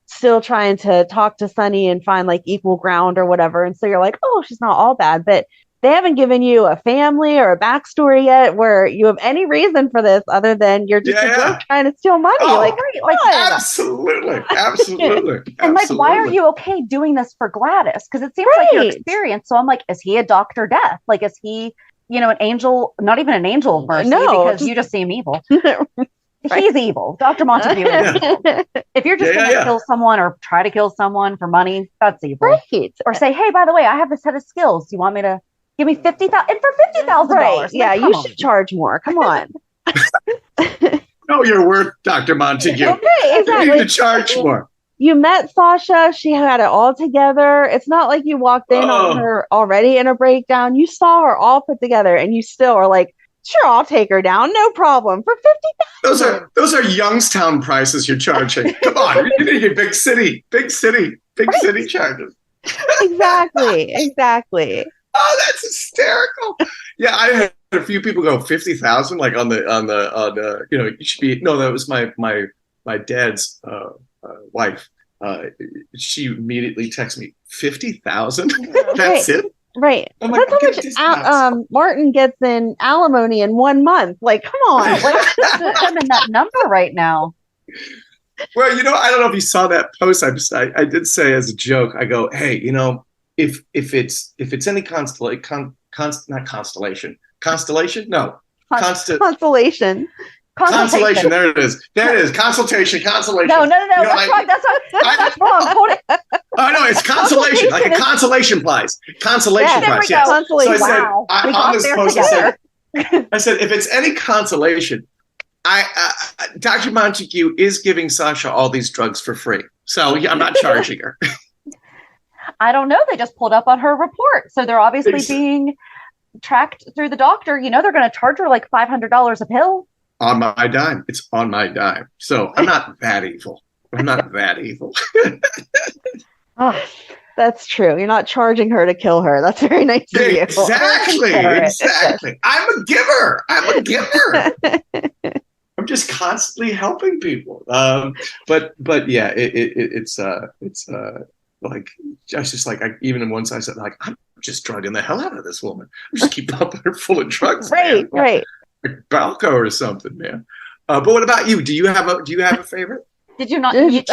still trying to talk to Sunny and find equal ground or whatever. And so you're like, oh, she's not all bad, but they haven't given you a family or a backstory yet where you have any reason for this other than you're just a jerk trying to steal money. Absolutely. And why are you okay doing this for Gladys? Because it seems like your experience. So I'm like, is he a Dr. Death? Is he, an angel, not even an angel of mercy because you just seem evil. He's evil. Dr. Montague is. If you're just going to kill someone or try to kill someone for money, that's evil. Right. Or say, hey, by the way, I have this set of skills. Do you want me to give me $50,000 and for $50,000? Right. Yeah, you should charge more. Come on. Know your worth, Dr. Montague. Okay, exactly. You need to charge more. You met Sasha. She had it all together. It's not like you walked in on her already in a breakdown. You saw her all put together, and you still are like, sure, I'll take her down. No problem. For $50,000. Those are Youngstown prices you're charging. Come on. You need big city charges. Exactly. Oh, that's hysterical. Yeah, I had a few people go 50,000, on the you should be. No, that was my dad's wife. She immediately texted me 50,000. That's it. Right. That's how much Martin gets in alimony in 1 month. Come on. I'm in that number right now. Well, I don't know if you saw that post. I did say as a joke, I go, hey, if it's any constellation. No. Constellation. Constellation. There it is. Consultation. Consolation. No. That's wrong. Hold it. Oh no, it's consolation, like a consolation prize. Consolation prize. Yes. Consolation. So I said on this post, I said, if it's any consolation, Dr. Montague is giving Sasha all these drugs for free. So I'm not charging her. I don't know. They just pulled up on her report. So they're obviously being tracked through the doctor. They're going to charge her $500 a pill. On my dime. It's on my dime. So I'm not that evil. Oh, that's true. You're not charging her to kill her. That's very nice of you. Exactly. I'm a giver. I'm just constantly helping people. But yeah, it's just even once I said I'm just drugging the hell out of this woman. I'm just keep pumping her full of drugs. Right. Like Balco or something, man. But what about you? Do you have a favorite? Did you not? She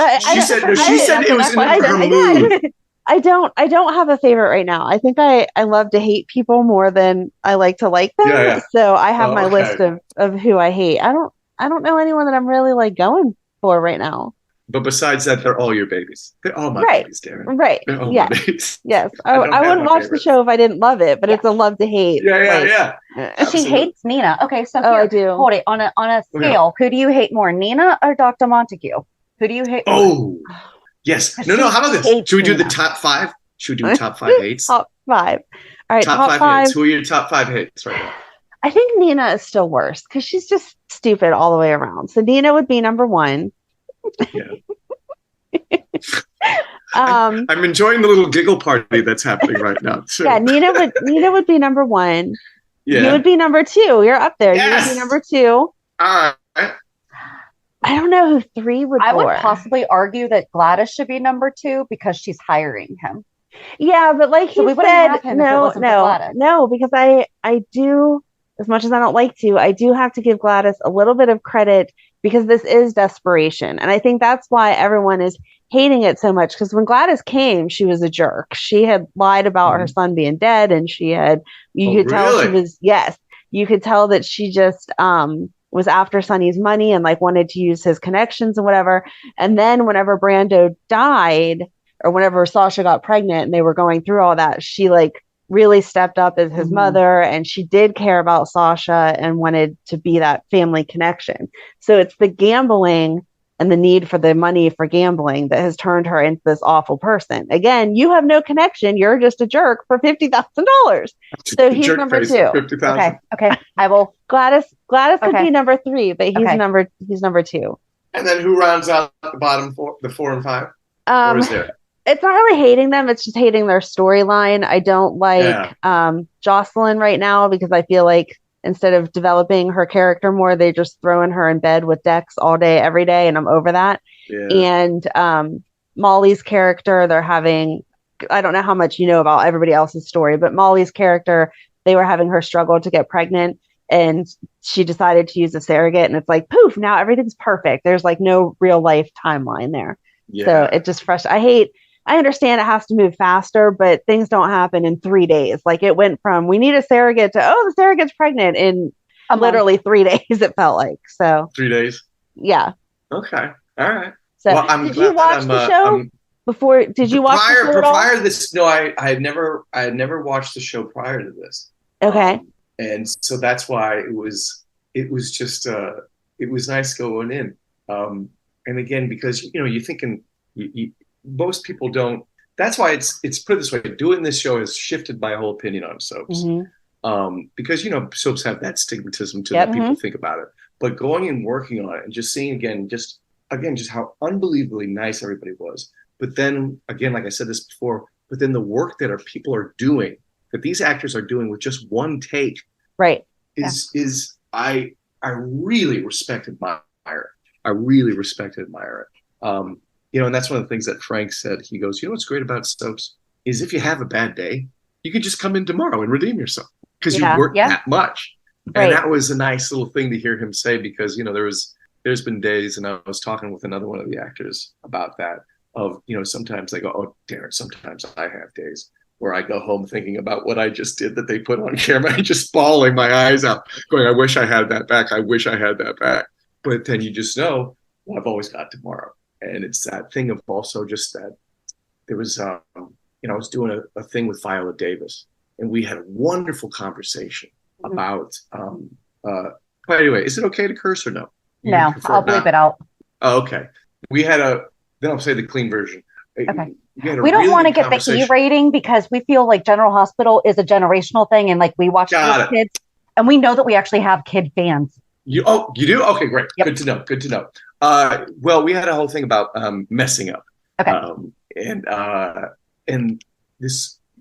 said it was in her mood. I don't have a favorite right now. I think I love to hate people more than I like to like them. Yeah. So I have my Okay. list of who I hate. I don't know anyone that I'm really like going for right now. But besides that, they're all your babies. They're all my Right. babies, Darin. Right. They're all my Yes. babies. Yes. I don't I have wouldn't my watch the favorites. show if I didn't love it, but Yeah. it's a love to hate. Yeah. She Absolutely. hates Nina. Okay, so Oh, here, I do. hold it on a scale. Who do you hate more, Nina or Dr. Montague? Who do you hate more? Oh, yes. No. How about this? hates Should we do the Nina. top 5? Should we do top 5 hates? Top 5. All right, top 5 hates. Who are your top 5 hates right now? I think Nina is still worse because she's just stupid all the way around. So Nina would be number 1. Yeah. Um, I'm enjoying the little giggle party that's happening right now too. yeah, Nina would be number 1. Yeah. You would be number 2. You're up there. Yes! You would be number 2. All right. I don't know who 3 would I would for. possibly argue that Gladys should be number 2 because she's hiring him. Yeah, but like So he we wouldn't said, have him if it wasn't for Gladys. no, because I do, as much as I don't like to, I do have to give Gladys a little bit of credit because this is desperation. And I think that's why everyone is hating it so much. Because when Gladys came, she was a jerk. She had lied about her son being dead, and you could tell she was, yes, you could tell that she just was after Sonny's money and like wanted to use his connections and whatever. And then whenever Brando died, or whenever Sasha got pregnant and they were going through all that, she like really stepped up as his mother, and she did care about Sasha and wanted to be that family connection. So it's the gambling and the need for the money for gambling that has turned her into this awful person. Again, you have no connection. You're just a jerk for $50,000. So he's number 2. Okay. I will. Gladys could be number 3, but he's number 2. And then who rounds out the bottom 4, the 4 and 5? Or is there? It's not really hating them. It's just hating their storyline. I don't like Jocelyn right now because I feel like instead of developing her character more, they just throwing her in bed with Dex all day, every day. And I'm over that. Yeah. And Molly's character, they're having, I don't know how much you know about everybody else's story, but Molly's character, they were having her struggle to get pregnant. And she decided to use a surrogate. And it's like, poof, now everything's perfect. There's like no real life timeline there. Yeah. So it just I understand it has to move faster, but things don't happen in 3 days. Like it went from we need a surrogate to the surrogate's pregnant in literally 3 days. It felt like 3 days. Yeah. Okay. All right. So did you watch the show before? Did you watch the show prior to this? No, I had never watched the show prior to this. Okay. And so that's why it was just it was nice going in. And again, because you're thinking most people don't. That's why it's put it this way. Doing this show has shifted my whole opinion on soaps. Because soaps have that stigmatism to that people think about it. But going and working on it and just seeing just how unbelievably nice everybody was. But then again, like I said this before, but then the work that people are doing, that these actors are doing with just one take, right, is I really respect, admire it. I really respect and admire it. And that's one of the things that Frank said. He goes, what's great about soaps is if you have a bad day, you can just come in tomorrow and redeem yourself because you worked that much. Right. And that was a nice little thing to hear him say because, there's been days, and I was talking with another one of the actors about that of, sometimes they go, oh, Darin, sometimes I have days where I go home thinking about what I just did that they put on camera and just bawling my eyes out going, I wish I had that back. I wish I had that back. But then you just know, well, I've always got tomorrow. And it's that thing of also just that there was, I was doing a thing with Viola Davis, and we had a wonderful conversation about, but anyway, is it okay to curse or no? No, I'll bleep it out. Oh, okay. Then I'll say the clean version. Okay. We don't want to get the E rating because we feel like General Hospital is a generational thing. And like we watch kids and we know that we actually have kid fans. You do? Okay, great. Yep. Good to know. Well, we had a whole thing about messing up. Okay. And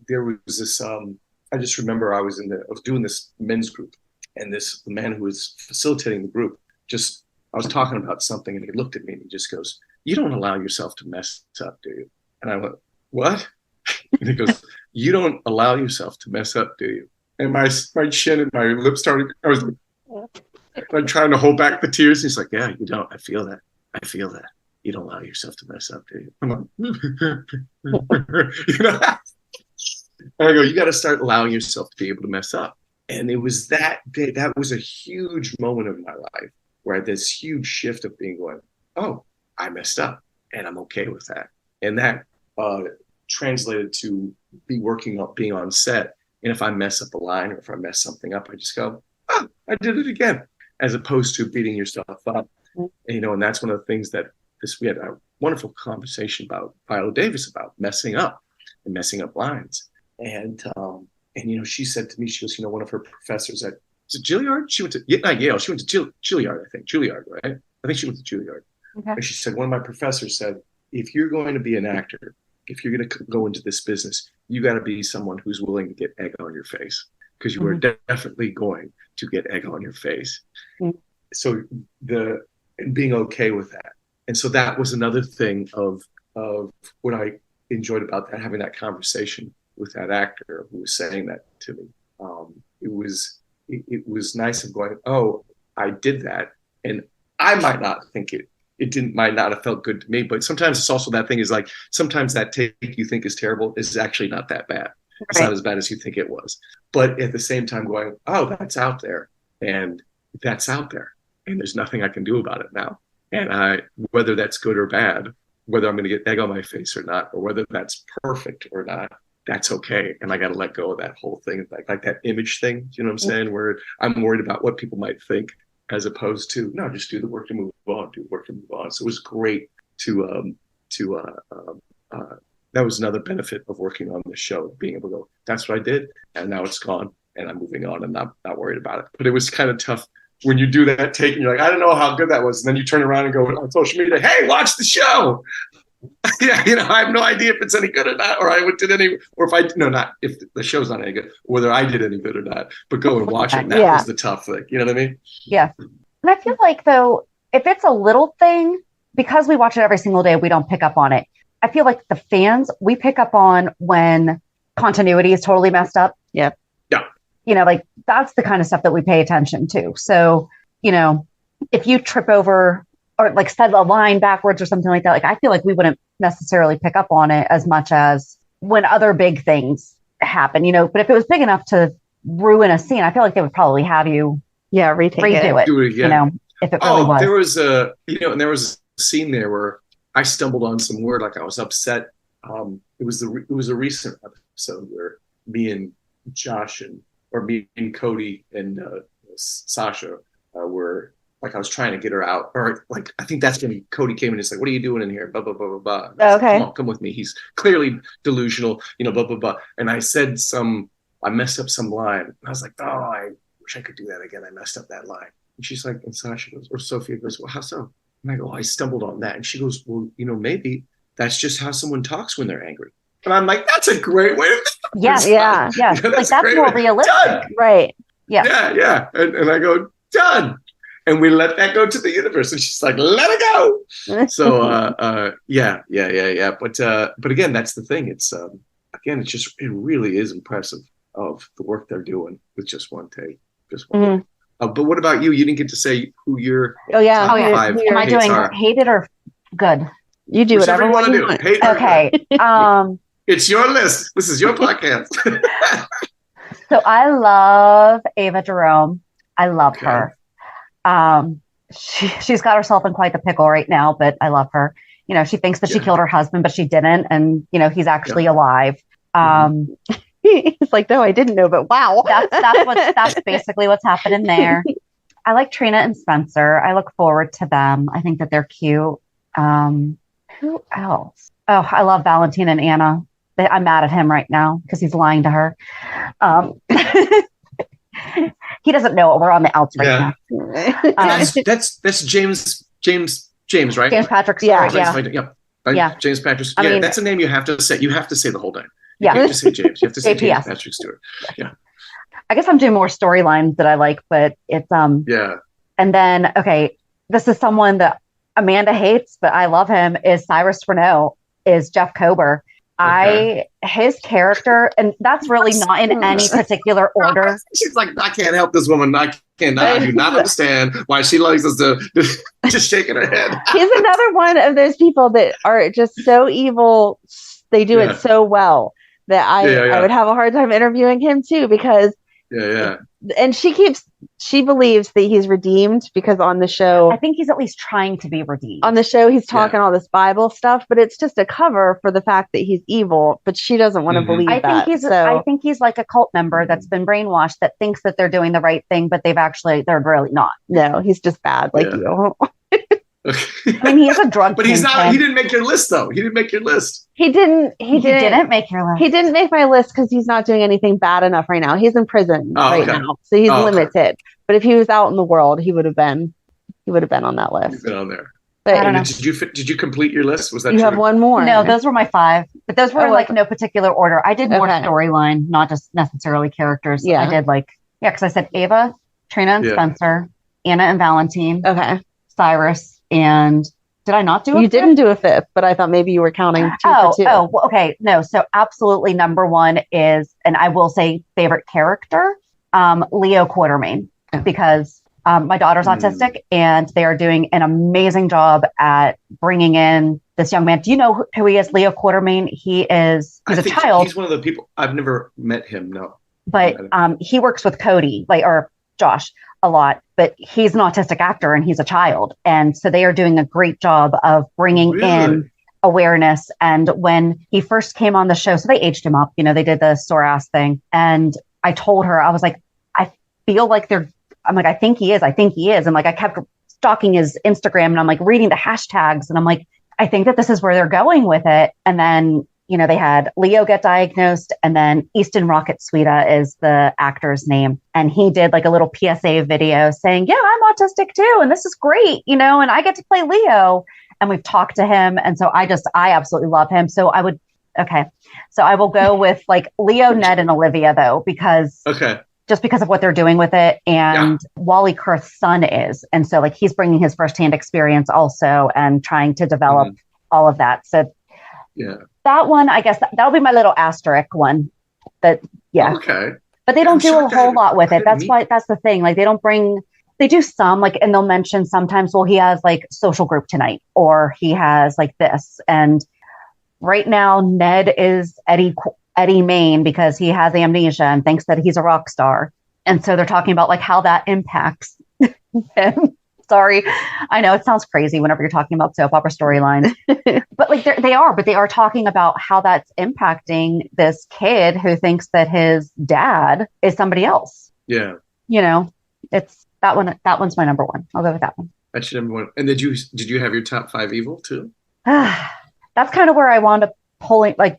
there was this. I just remember I was doing this men's group, and the man who was facilitating the group I was talking about something, and he looked at me and he just goes, "You don't allow yourself to mess up, do you?" And I went, "What?" And he goes, "You don't allow yourself to mess up, do you?" And my chin and my lips started. I was like, I'm trying to hold back the tears. He's like, "Yeah, you don't. I feel that. you don't allow yourself to mess up, do you? I'm like, you know? And I go, you got to start allowing yourself to be able to mess up. And it was that day, that was a huge moment of my life where I had this huge shift of being going, oh, I messed up and I'm okay with that. And that translated to being on set. And if I mess up a line or if I mess something up, I just go, oh, I did it again, as opposed to beating yourself up. And, and that's one of the things that we had a wonderful conversation about Viola Davis about messing up and messing up lines. And she said to me, she goes, one of her professors at, was it Juilliard? She went to, not Yale, she went to Juilliard, I think. Juilliard, right? I think she went to Juilliard. Okay. And she said, one of my professors said, if you're going to be an actor, if you're going to go into this business, you got to be someone who's willing to get egg on your face, because you are definitely going to get egg on your face. So and being okay with that. And so that was another thing of what I enjoyed about that, having that conversation with that actor who was saying that to me. It was nice of going, oh, I did that. And I might not think might not have felt good to me, but sometimes it's also that thing is like, sometimes that take you think is terrible is actually not that bad. It's not as bad as you think it was. But at the same time going, oh, that's out there. And that's out there. And there's nothing I can do about it now. And whether that's good or bad, whether I'm going to get egg on my face or not, or whether that's perfect or not, that's okay. And I got to let go of that whole thing, like that image thing, you know what I'm saying? Where I'm worried about what people might think, as opposed to, no, just do the work to move on, do the work to move on. So it was great that was another benefit of working on the show, being able to go, that's what I did, and now it's gone, and I'm moving on and not worried about it. But it was kind of tough when you do that take and you're like, I don't know how good that was. And then you turn around and go on social media, hey, watch the show. Yeah, I have no idea if it's any good or not, or if the show's not any good, whether I did any good or not, but go and watch it. And that was the tough thing. You know what I mean? Yeah. And I feel like, though, if it's a little thing, because we watch it every single day, we don't pick up on it. I feel like the fans, we pick up on when continuity is totally messed up. Yeah. Yeah. Like that's the kind of stuff that we pay attention to. So, if you trip over or like said a line backwards or something like that, like I feel like we wouldn't necessarily pick up on it as much as when other big things happen, but if it was big enough to ruin a scene, I feel like they would probably have you redo it. Do it again. If it really was. There was there was a scene there where I stumbled on some word, like I was upset. It was a recent episode where me and Cody and Sasha were, like, I was trying to get her out, or like I think that's when Cody came in and said, "What are you doing in here?" Blah blah blah blah blah. Okay, come with me. He's clearly delusional, blah blah blah. And I said I messed up some line. And I was like, "Oh, I wish I could do that again. I messed up that line." And she's like, and Sasha goes, or Sofia goes, "Well, how so?" And I go, "I stumbled on that." And she goes, "Well, maybe that's just how someone talks when they're angry." And I'm like, "That's a great way to think." Yeah. Like that's more realistic, done. Right? Yeah. Yeah. And I go, done. And we let that go to the universe. And she's like, let it go. So, yeah. But again, that's the thing. It's, it really is impressive of the work they're doing with just one take. Take. But what about you? You didn't get to say who your top five Am I doing are. Hated or good? You do whatever you want to do. Hate okay. It's your list. This is your podcast. So I love Ava Jerome. I love her. She's got herself in quite the pickle right now, but I love her. She thinks that she killed her husband, but she didn't. And, he's actually alive. It's like, no, I didn't know, but wow. That's basically what's happening there. I like Trina and Spencer. I look forward to them. I think that they're cute. Who else? Oh, I love Valentina and Anna. I'm mad at him right now because he's lying to her. He doesn't know it. We're on the outs right now. That's James, right? James Patrick. Yeah. James Patrick. Yeah, that's a name you have to say. You have to say the whole name. You can't just say James. You have to say James Patrick Stewart. Yeah. I guess I'm doing more storylines that I like, but it's Yeah. And then this is someone that Amanda hates, but I love him. Is Cyrus Renault is Jeff Kober. His character, and that's really not in any particular order. She's like, I can't help this woman. I do not understand why she likes us to just shaking her head. He's another one of those people that are just so evil. They do it so well that I would have a hard time interviewing him too, because and she believes that he's redeemed, because on the show, I think he's at least trying to be redeemed. On the show, he's talking all this Bible stuff, but it's just a cover for the fact that he's evil. But she doesn't want to believe that. I think he's like a cult member that's been brainwashed, that thinks that they're doing the right thing, but they're really not. No, he's just bad, like you. I mean, he's a drug. But he's not. He didn't make your list, though. He didn't make your list. He didn't make your list. He didn't make my list because he's not doing anything bad enough right now. He's in prison now, so he's limited. Okay. But if he was out in the world, he would have been on that list. He's been on there. But I don't know. Did you complete your list? Was that you true? have one more? No, those were my 5, but those were in like no particular order. I did more storyline, not just necessarily characters. Yeah, I did because I said Ava, Trina, and Spencer, Anna and Valentine. Okay, Cyrus, and did I not do a You fifth? didn't do a 5th, but I thought maybe you were counting 2 for 2. Oh, okay. No, so absolutely number 1 is, and I will say favorite character, Leo Quartermain, because my daughter's autistic, and they are doing an amazing job at bringing in this young man. Do you know who he is? Leo Quartermain. He's a child. He's one of the people. I've never met him. No, but he works with Cody, or Josh, a lot, but he's an autistic actor and he's a child. And so they are doing a great job of bringing in awareness. And when he first came on the show, so they aged him up, they did the sore ass thing. And I told her, I was like, I feel like I think he is. And I kept stalking his Instagram, and I'm like reading the hashtags, and I'm like, I think that this is where they're going with it. And then they had Leo get diagnosed, and then Easton Rocket Sweeta is the actor's name. And he did like a little PSA video saying, yeah, I'm autistic too. And this is great, and I get to play Leo. And we've talked to him. And so I absolutely love him. So I will go with like Leo, Ned, and Olivia though, because just because of what they're doing with it. And Wally Kurth's son is. And so like he's bringing his firsthand experience also and trying to develop all of that. So that one, I guess that would be my little asterisk one. Okay. But they don't do a whole lot with it. That's the thing. Like they do some, like, and they'll mention sometimes, well, he has like social group tonight, or he has like this. And right now, Ned is Eddie Main because he has amnesia and thinks that he's a rock star. And so they're talking about like how that impacts him. Sorry. I know it sounds crazy whenever you're talking about soap opera storylines, but like they are talking about how that's impacting this kid who thinks that his dad is somebody else. Yeah. It's that one. That one's my number 1. I'll go with that one. That's your number 1. And did you have your top 5 evil too? That's kind of where I wound up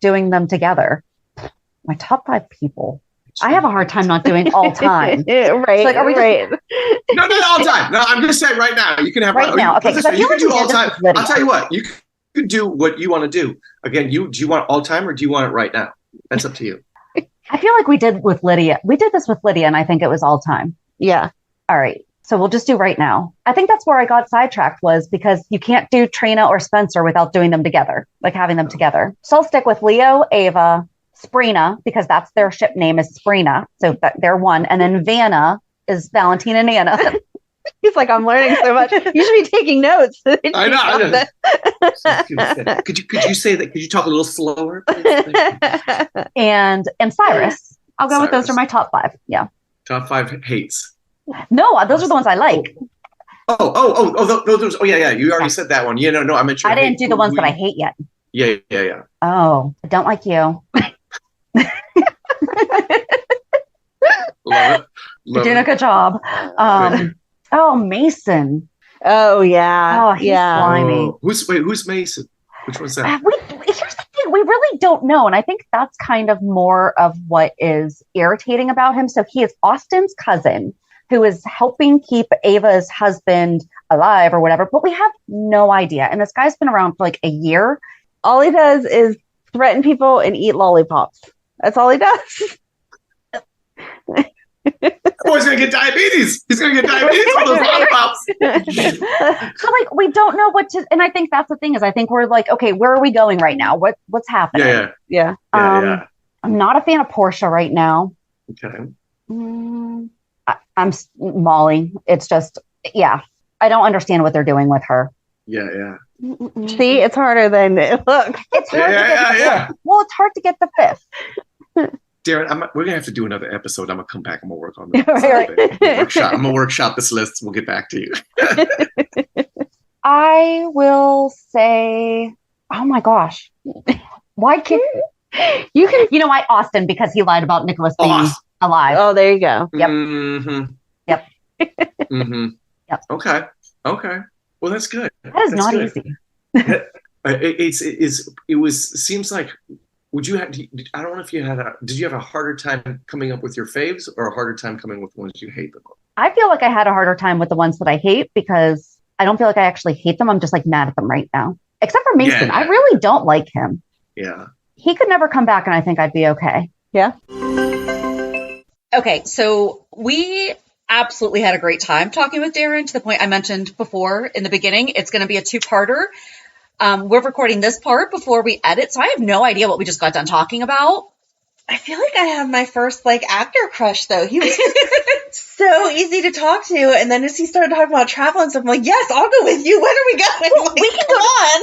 doing them together. My top 5 people. I have a hard time not doing all time. Right. So right. No, not all time. No, I'm just saying right now. You can have right now. Okay. You can do all time. I'll tell you what. You can do what you want to do. Again, do you want all time or do you want it right now? That's up to you. I feel like we did with Lydia. We did this with Lydia, and I think it was all time. Yeah. All right. So we'll just do right now. I think that's where I got sidetracked, was because you can't do Trina or Spencer without doing them together, like having them together. So I'll stick with Leo, Ava, Sprina, because that's their ship name is Sprina. So they're one. And then Vanna is Valentine and Anna. He's like, I'm learning so much. You should be taking notes. I know. Could you say that? Could you talk a little slower? and Cyrus. I'll go with those are my top 5. Yeah. Top 5 hates. No, those are the ones I like. Those. Oh, yeah. You already said that one. No, I meant. I didn't do the ones that I hate yet. Yeah. Oh, I don't like you. Love it. You're doing a good job. Oh, Mason. Oh, yeah. Oh, he's slimy. Who's Mason? Which one's that? Here's the thing. We really don't know. And I think that's kind of more of what is irritating about him. So he is Austin's cousin who is helping keep Ava's husband alive or whatever. But we have no idea. And this guy's been around for like a year. All he does is threaten people and eat lollipops. That's all he does. Boys, going to get diabetes. He's going to get diabetes with those lollipops. So like, we don't know what to, and I think that's the thing is I think we're like, okay, where are we going right now? What's happening? Yeah. I'm not a fan of Portia right now. Okay. I'm Molly. It's just, I don't understand what they're doing with her. Yeah. See, it's harder than it looks. It's hard to get the fifth. Well, it's hard to get the fifth. Darin, we're going to have to do another episode. I'm going to come back and we'll work on this. I'm going to workshop this list. We'll get back to you. I will say, oh my gosh. Why can't you know why Austin, because he lied about Nicholas being alive. Oh, there you go. Yep. Yep. Yep. Okay. Well, that's good. That is not easy. Seems like, I don't know if did you have a harder time coming up with your faves or a harder time coming with ones you hate the most? I feel like I had a harder time with the ones that I hate because I don't feel like I actually hate them. I'm just like mad at them right now. Except for Mason. I really don't like him. Yeah. He could never come back and I think I'd be okay. Yeah. Okay, so we absolutely had a great time talking with Darin, to the point I mentioned before in the beginning. It's going to be a two-parter. We're recording this part before we edit, so I have no idea what we just got done talking about. I feel like I have my first actor crush though. He was so easy to talk to, and then as he started talking about travel and stuff, I'm like, yes, I'll go with you. When are we going? Well, we can go on.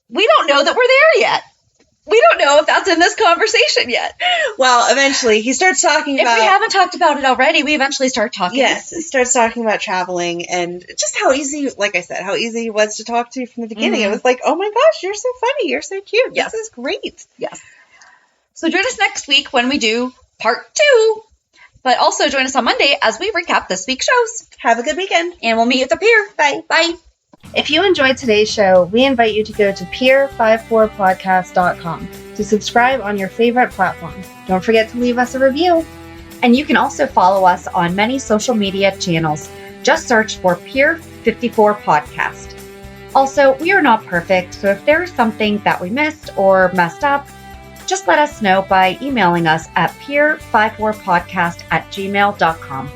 We don't know that we're there yet. We don't know if that's in this conversation yet. Well, eventually he starts talking about... If we haven't talked about it already, we eventually start talking. Yes, he starts talking about traveling and just how easy, like I said, how easy he was to talk to from the beginning. It was like, oh my gosh, you're so funny. You're so cute. Yes. This is great. Yes. So join us next week when we do part 2. But also join us on Monday as we recap this week's shows. Have a good weekend. And we'll meet you at the pier. Bye. Bye. If you enjoyed today's show, we invite you to go to pier54podcast.com to subscribe on your favorite platform. Don't forget to leave us a review. And you can also follow us on many social media channels. Just search for Pier 54 Podcast. Also, we are not perfect, so if there is something that we missed or messed up, just let us know by emailing us at pier54podcast@gmail.com.